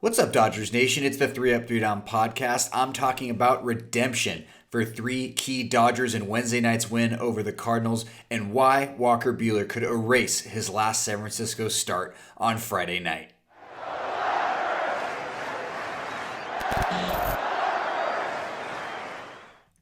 What's up, Dodgers Nation? It's the 3 Up, 3 Down podcast. I'm talking about redemption for three key Dodgers in Wednesday night's win over the Cardinals and why Walker Buehler could erase his last San Francisco start on Friday night.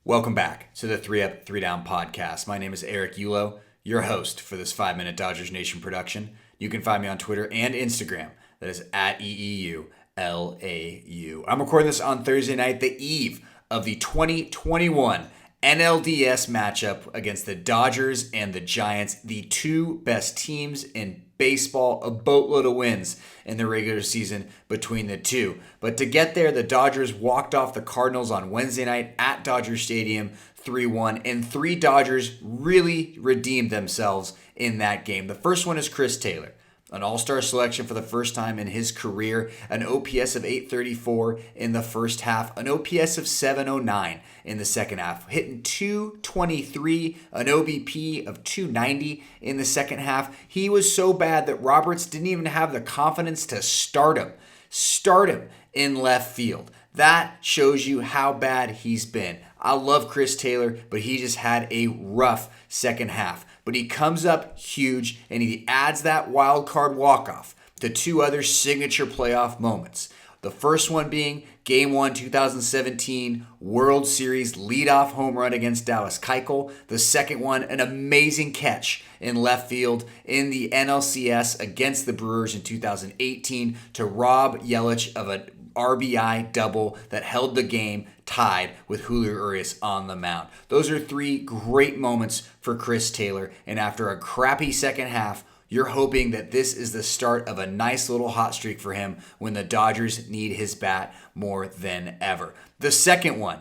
Welcome back to the 3 Up, 3 Down podcast. My name is Eric Yulo, your host for this 5-minute Dodgers Nation production. You can find me on Twitter and Instagram. That is at EEULAU. I'm recording this on Thursday night, the eve of the 2021 NLDS matchup against the Dodgers and the Giants, the two best teams in baseball, a boatload of wins in the regular season between the two. But to get there, the Dodgers walked off the Cardinals on Wednesday night at Dodger Stadium 3-1, and three Dodgers really redeemed themselves in that game. The first one is Chris Taylor. An all-star selection for the first time in his career, an OPS of 834 in the first half, an OPS of 709 in the second half, hitting 223, an OBP of 290 in the second half. He was so bad that Roberts didn't even have the confidence to start him in left field. That shows you how bad he's been. I love Chris Taylor, but he just had a rough second half. But he comes up huge, and he adds that wild card walk-off to two other signature playoff moments. The first one being Game 1 2017 World Series leadoff home run against Dallas Keuchel. The second one, an amazing catch in left field in the NLCS against the Brewers in 2018 to rob Yelich of an RBI double that held the game tied with Julio Urias on the mound. Those are three great moments for Chris Taylor, and after a crappy second half, you're hoping that this is the start of a nice little hot streak for him when the Dodgers need his bat more than ever. The second one,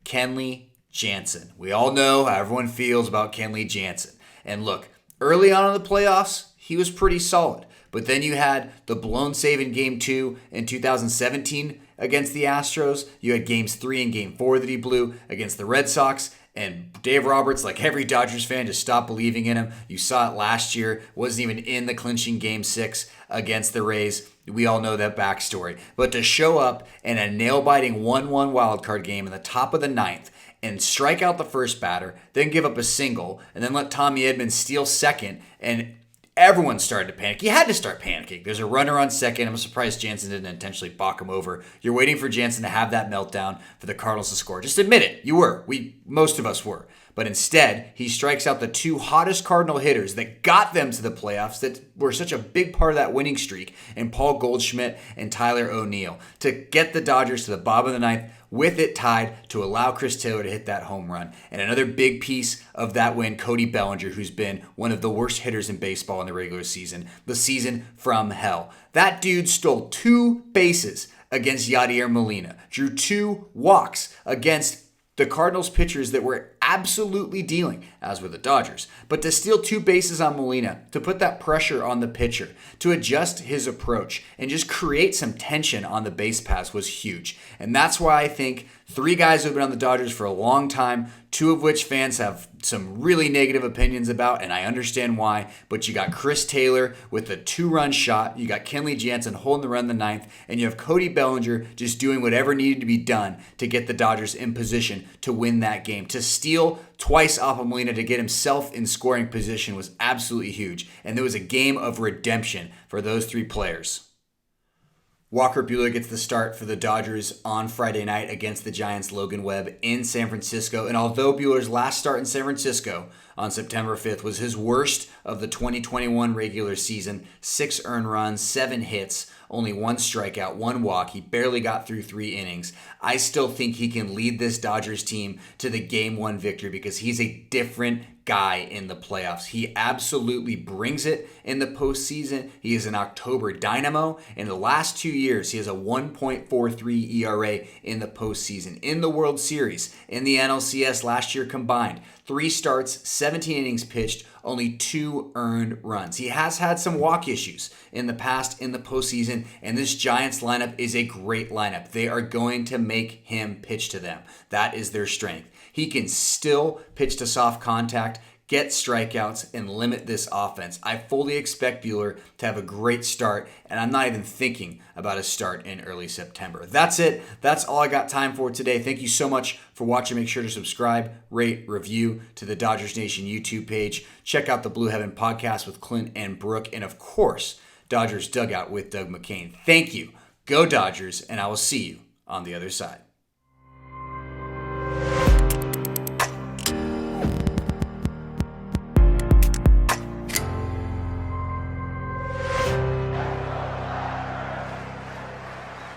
Kenley Jansen. We all know how everyone feels about Kenley Jansen. And look, early on in the playoffs, he was pretty solid. But then you had the blown save in Game 2 in 2017 against the Astros. You had Games 3 and Game 4 that he blew against the Red Sox. And Dave Roberts, like every Dodgers fan, just stopped believing in him. You saw it last year. Wasn't even in the clinching Game 6 against the Rays. We all know that backstory. But to show up in a nail-biting 1-1 wildcard game in the top of the ninth and strike out the first batter, then give up a single, and then let Tommy Edman steal second, and everyone started to panic. You had to start panicking. There's a runner on second. I'm surprised Jansen didn't intentionally balk him over. You're waiting for Jansen to have that meltdown for the Cardinals to score. Just admit it. You were. Most of us were. But instead, he strikes out the two hottest Cardinal hitters that got them to the playoffs, that were such a big part of that winning streak, in Paul Goldschmidt and Tyler O'Neill, to get the Dodgers to the bottom of the ninth with it tied to allow Chris Taylor to hit that home run. And another big piece of that win, Cody Bellinger, who's been one of the worst hitters in baseball in the regular season, the season from hell. That dude stole 2 bases against Yadier Molina, drew 2 walks against the Cardinals pitchers that were absolutely dealing, as were the Dodgers. But to steal 2 bases on Molina, to put that pressure on the pitcher, to adjust his approach, and just create some tension on the base paths was huge. And that's why I think 3 guys who have been on the Dodgers for a long time, 2 of which fans have some really negative opinions about, and I understand why. But you got Chris Taylor with the 2-run shot, you got Kenley Jansen holding the run in the ninth, and you have Cody Bellinger just doing whatever needed to be done to get the Dodgers in position to win that game. To steal twice off of Molina to get himself in scoring position was absolutely huge, and there was a game of redemption for those 3 players. Walker Buehler gets the start for the Dodgers on Friday night against the Giants' Logan Webb in San Francisco. And although Buehler's last start in San Francisco on September 5th was his worst of the 2021 regular season, 6 earned runs, 7 hits, only 1 strikeout, 1 walk. He barely got through 3 innings. I still think he can lead this Dodgers team to the Game 1 victory because he's a different guy in the playoffs. He absolutely brings it in the postseason. He is an October dynamo. In the last 2 years, he has a 1.43 ERA in the postseason. In the World Series, in the NLCS last year combined, 3 starts, 17 innings pitched, only 2 earned runs. He has had some walk issues in the past in the postseason, and this Giants lineup is a great lineup. They are going to make him pitch to them. That is their strength. He can still pitch to soft contact, get strikeouts, and limit this offense. I fully expect Buehler to have a great start, and I'm not even thinking about a start in early September. That's it. That's all I got time for today. Thank you so much for watching. Make sure to subscribe, rate, review to the Dodgers Nation YouTube page. Check out the Blue Heaven podcast with Clint and Brooke, and of course, Dodgers Dugout with Doug McCain. Thank you. Go Dodgers, and I will see you on the other side.